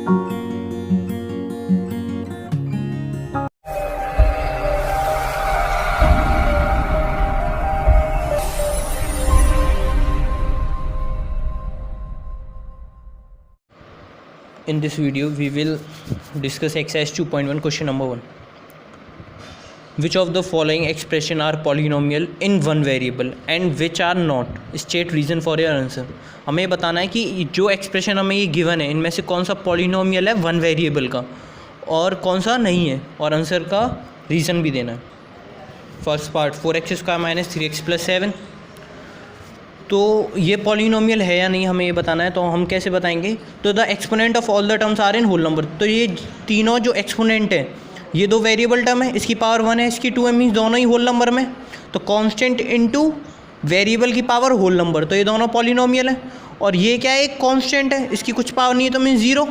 In this video, we will discuss exercise 2.1 question number 1. Which of the following expression are polynomial in one variable and which are not? State reason for your answer. हमें ये बताना है कि जो expression हमें ये given है इनमें से कौन सा पॉलिनोमियल है वन वेरिएबल का और कौन सा नहीं है, और आंसर का रीज़न भी देना है. First part 4x² - 3x + 7. तो ये पॉलिनोमियल है या नहीं हमें ये बताना है. तो हम कैसे बताएंगे? तो the exponent of all the terms are in whole number. तो ये तीनों जो एक्सपोनेंट है, ये दो वेरिएबल टर्म है, इसकी पावर 1 है, इसकी 2 है, मीन्स दोनों ही होल नंबर में. तो कांस्टेंट इनटू वेरिएबल की पावर होल नंबर, तो ये दोनों पॉलिनोमियल है. और ये क्या है? एक कांस्टेंट है, इसकी कुछ पावर नहीं है तो मीन्स 0.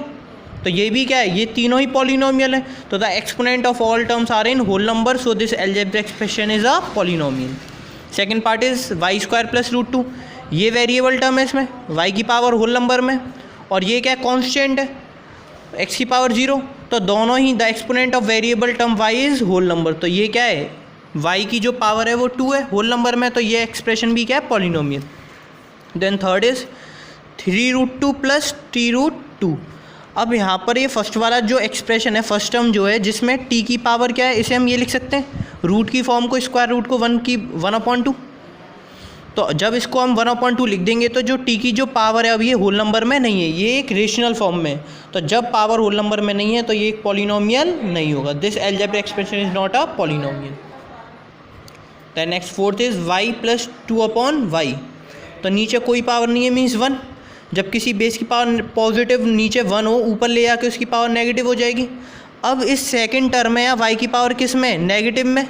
तो ये भी क्या है? ये तीनों ही पॉलिनोमियल है. तो the exponent of all terms are in whole number, so this algebraic expression is a polynomial. Second part is y² + √2. ये वेरिएबल टर्म है, इसमें y की पावर होल नंबर में, और ये क्या है? कांस्टेंट है, x की पावर 0. तो दोनों ही the exponent of variable term y is whole number. तो ये क्या है? y की जो पावर है वो 2 है होल नंबर में, तो ये एक्सप्रेशन भी क्या है? Polynomial. Then third is 3√2 + t√2. अब यहाँ पर ये फर्स्ट वाला जो एक्सप्रेशन है, फर्स्ट टर्म जो है जिसमें t की पावर क्या है, इसे हम ये लिख सकते हैं रूट की फॉर्म को, स्क्वायर रूट को 1/2. तो जब इसको हम 1/2 लिख देंगे तो जो t की जो पावर है अब ये होल नंबर में नहीं है, ये एक रेशनल फॉर्म में. तो जब पावर होल नंबर में नहीं है तो ये एक पॉलिनोमियल नहीं होगा. This algebraic expression is not a polynomial. Then next fourth is y + 2/y. तो नीचे कोई पावर नहीं है, मीन्स 1. जब किसी बेस की पावर पॉजिटिव नीचे 1 हो, ऊपर ले आके उसकी पावर नेगेटिव हो जाएगी. अब इस सेकेंड टर्म में या y की पावर किस में? नेगेटिव में,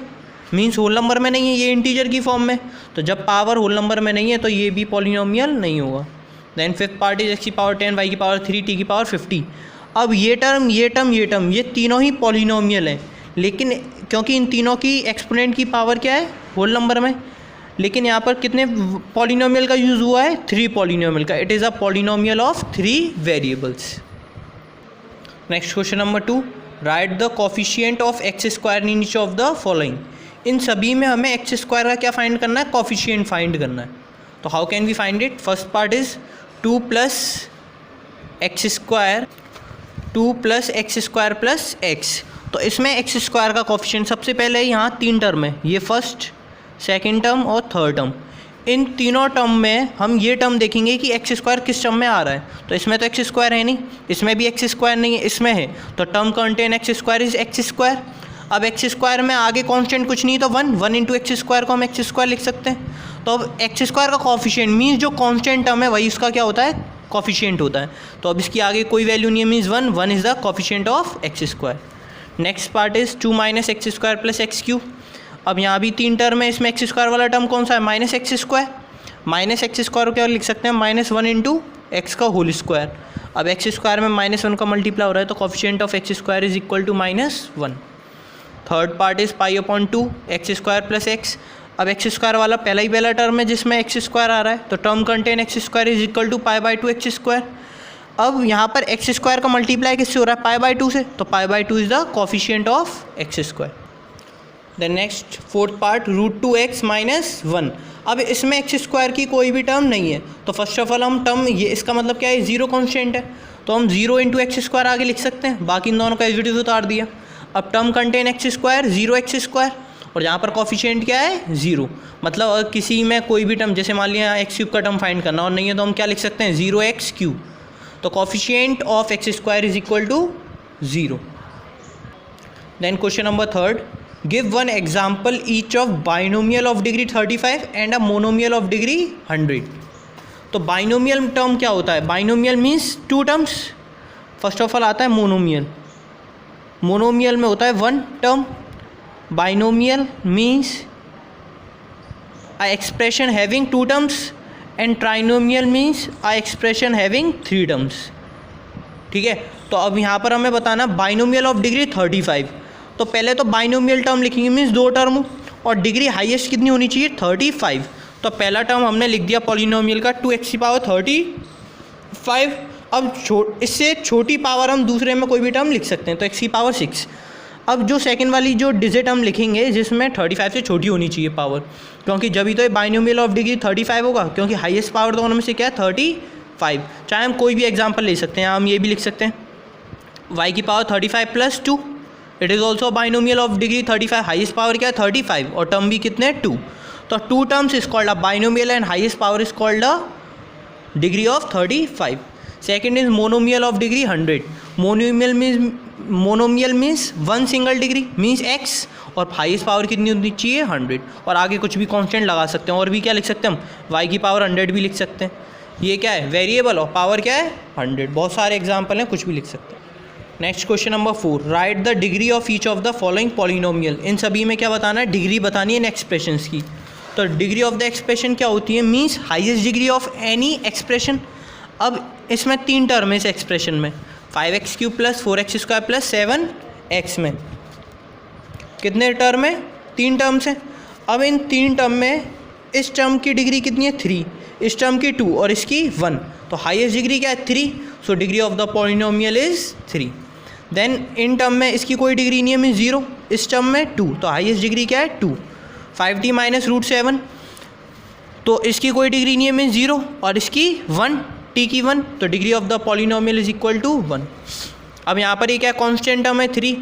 मीन्स होल नंबर में नहीं है, ये इंटीजर की फॉर्म में. तो जब पावर होल नंबर में नहीं है तो ये भी पॉलिनोमियल नहीं होगा. Then fifth part is x की पावर 10, y की पावर 3, t की पावर 50. अब ये टर्म ये तीनों ही पॉलिनोमियल हैं, लेकिन क्योंकि इन तीनों की एक्सपोनेंट की पावर क्या है? होल नंबर में. लेकिन यहाँ पर कितने पॉलिनोमियल का यूज़ हुआ है? 3 पॉलिनोमियल का. It is a polynomial of 3 variables. Next question number 2. Right the coefficient of x² in each of the following. इन सभी में हमें x² का क्या फाइंड करना है? कोफिशिएंट फाइंड करना है. तो how can we find it? First part is 2 + x² + x. तो इसमें x² का कोफिशिएंट सबसे पहले यहाँ 3 टर्म है, ये फर्स्ट, सेकेंड टर्म और थर्ड टर्म. इन तीनों टर्म में हम ये टर्म देखेंगे कि x² किस टर्म में आ रहा है. तो इसमें तो x² है नहीं, इसमें भी x² नहीं है, इसमें है. तो term contain x² is x². अब x² में आगे कांस्टेंट कुछ नहीं, तो 1 इंटू x² को हम x² लिख सकते हैं. तो अब x² का कोफिशिएंट मीन्स जो कांस्टेंट टर्म है वही उसका क्या होता है? कोफिशिएंट होता है. तो अब इसकी आगे कोई वैल्यू नहीं है, means 1 is the coefficient of x². Next part is 2 - x² + x³. अब यहाँ भी 3 टर्म है, इसमें x² वाला टर्म कौन सा है? -x². -x² को क्या लिख सकते हैं? -1 इंटू x का होल स्क्वायर. अब x² में -1 का मल्टीप्लाई हो रहा है, तो coefficient of x² is equal to -1. Third part is π/2 x² + x. अब x² वाला पहला टर्म है जिसमें x² आ रहा है, तो term contain x² is equal to π/2 x². अब यहाँ पर x² का मल्टीप्लाई किससे हो रहा है? π/2 से. तो π/2 is the coefficient of x². Then next fourth part √2x - 1. अब इसमें x² की कोई भी टर्म नहीं है, तो फर्स्ट ऑफ ऑल हम टर्म, ये इसका मतलब क्या है? 0 कांस्टेंट है, तो हम 0 इंटू x² आगे लिख सकते हैं. बाकी इन दोनों का एज इट इज उतार दिया. अब टर्म कंटेन x², 0x², और यहाँ पर कोफिशिएंट क्या है? 0. मतलब अगर किसी में कोई भी टर्म, जैसे मान लिया x³ का टर्म फाइंड करना और नहीं है, तो हम क्या लिख सकते हैं? 0x³. तो coefficient of x² is equal to 0. Then question number 3. Give one example each of binomial of degree 35 and a monomial of degree 100. तो बाइनोमियल टर्म क्या होता है? Binomial means 2 terms. First of all आता है monomial. Monomial में होता है 1 term. Binomial means a expression having 2 terms, and trinomial means a expression having 3 terms. ठीक है. तो अब यहाँ पर हमें बताना बाइनोमियल ऑफ डिग्री 35. तो पहले तो बाइनोमियल टर्म लिखेंगे, मीन्स 2 टर्म, और डिग्री हाईएस्ट कितनी होनी चाहिए? 35. तो पहला टर्म हमने लिख दिया पॉलिनोमियल का 2x⁵35. अब इससे छोटी पावर हम दूसरे में कोई भी टर्म लिख सकते हैं, तो x की पावर 6। अब जो सेकंड वाली जो डिजिट हम लिखेंगे जिसमें 35 से छोटी होनी चाहिए पावर, क्योंकि जब ही तो ये बाइनोमियल ऑफ डिग्री 35 होगा, क्योंकि हाईएस्ट पावर दोनों में से क्या है 35। चाहे हम कोई भी एग्जांपल ले सकते हैं, हम ये भी लिख सकते हैं y की power 35 plus 2, it is also binomial of degree 35। Highest power क्या है 35 और टर्म भी कितने 2, तो 2 terms is called a binomial and highest power is called a degree of 35। Second is monomial of degree 100। Monomial means one single degree means x, और highest power कितनी होनी चाहिए 100, और आगे कुछ भी कांस्टेंट लगा सकते हैं। और भी क्या लिख सकते हैं हम, y की पावर 100 भी लिख सकते हैं। ये क्या है वेरिएबल, और पावर क्या है 100। बहुत सारे एग्जाम्पल हैं, कुछ भी लिख सकते हैं। Next question number 4, right the degree of each of the following polynomial. इन सभी में क्या बताना है, डिग्री बतानी है इन एक्सप्रेशंस की। तो डिग्री ऑफ द एक्सप्रेशन क्या होती है, means highest degree of any expression. अब इसमें 3 टर्म है इस एक्सप्रेशन में, 5x³ plus 4x² plus 7x में कितने टर्म है, 3 टर्म्स हैं। अब इन 3 टर्म में इस टर्म की डिग्री कितनी है 3, इस टर्म की 2 और इसकी 1, तो हाईएस्ट डिग्री क्या है 3, so degree of the polynomial is 3। Then इन टर्म में इसकी कोई डिग्री नहीं है मीन 0, इस टर्म में 2, तो हाईएस्ट डिग्री क्या है 2। 5t माइनस √7, तो इसकी कोई डिग्री नहीं है मीन 0 और इसकी 1, t की 1, तो degree of the polynomial is equal to 1। अब यहाँ पर ये क्या कॉन्स्टेंट टर्म है 3,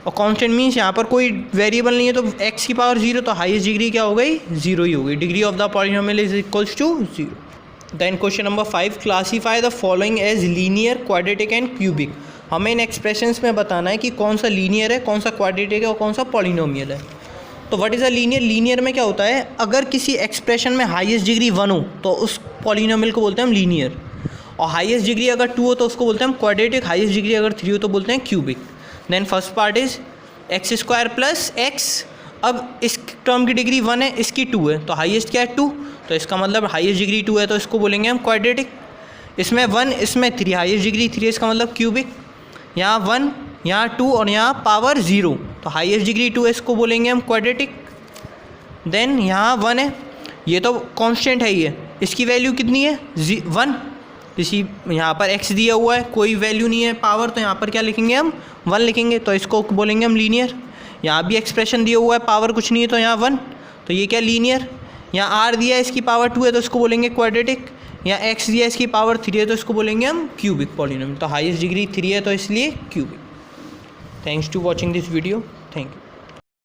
और कॉन्स्टेंट मीन्स यहाँ पर कोई वेरिएबल नहीं है, तो x की पावर 0, तो हाईएस्ट डिग्री क्या हो गई 0 ही हो गई। Degree of the polynomial is equals to 0। Then question number 5, classify the following as linear, quadratic and cubic. हमें इन एक्सप्रेशंस में बताना है कि कौन सा लीनियर है, कौन सा क्वाड्रेटिक है और कौन सा पॉलिनोमियल है। तो what is a linear, linear में क्या होता है, अगर किसी एक्सप्रेशन में हाईएस्ट डिग्री 1 हो तो उस पॉलिनोमियल को बोलते हैं हम लीनियर, और हाईएस्ट डिग्री अगर 2 हो तो उसको बोलते हैं हम क्वाड्रेटिक, हाईएस्ट डिग्री अगर 3 हो तो बोलते हैं cubic. Then first part is x² plus x। अब इस टर्म की डिग्री 1 है, इसकी 2 है, तो हाईएस्ट क्या है 2, तो इसका मतलब हाईएस्ट डिग्री 2 है, तो इसको बोलेंगे हम क्वाड्रेटिक। इसमें 1 इसमें 3, हाईएस्ट डिग्री 3 है, इसका मतलब क्यूबिक। यहाँ 1 यहाँ 2 और यहाँ पावर 0, तो हाईएस्ट डिग्री 2 है, इसको बोलेंगे हम क्वाड्रेटिक। देन यहाँ 1 है, ये तो कांस्टेंट है, ये इसकी वैल्यू कितनी है 1, इसी यहाँ पर x दिया हुआ है, कोई वैल्यू नहीं है पावर, तो यहाँ पर क्या लिखेंगे हम 1 लिखेंगे, तो इसको बोलेंगे हम लीनियर। यहाँ भी एक्सप्रेशन दिया हुआ है, पावर कुछ नहीं है, तो यहाँ 1, तो ये क्या लीनियर। यहाँ r दिया है, इसकी पावर 2 है, तो इसको बोलेंगे क्वाड्रेटिक। यहाँ x दिया है, इसकी पावर 3 है, तो इसको बोलेंगे हम क्यूबिक पॉलिनोमियल। तो हाईएस्ट डिग्री 3 है, तो इसलिए cubic. Thanks to watching this video, thank you.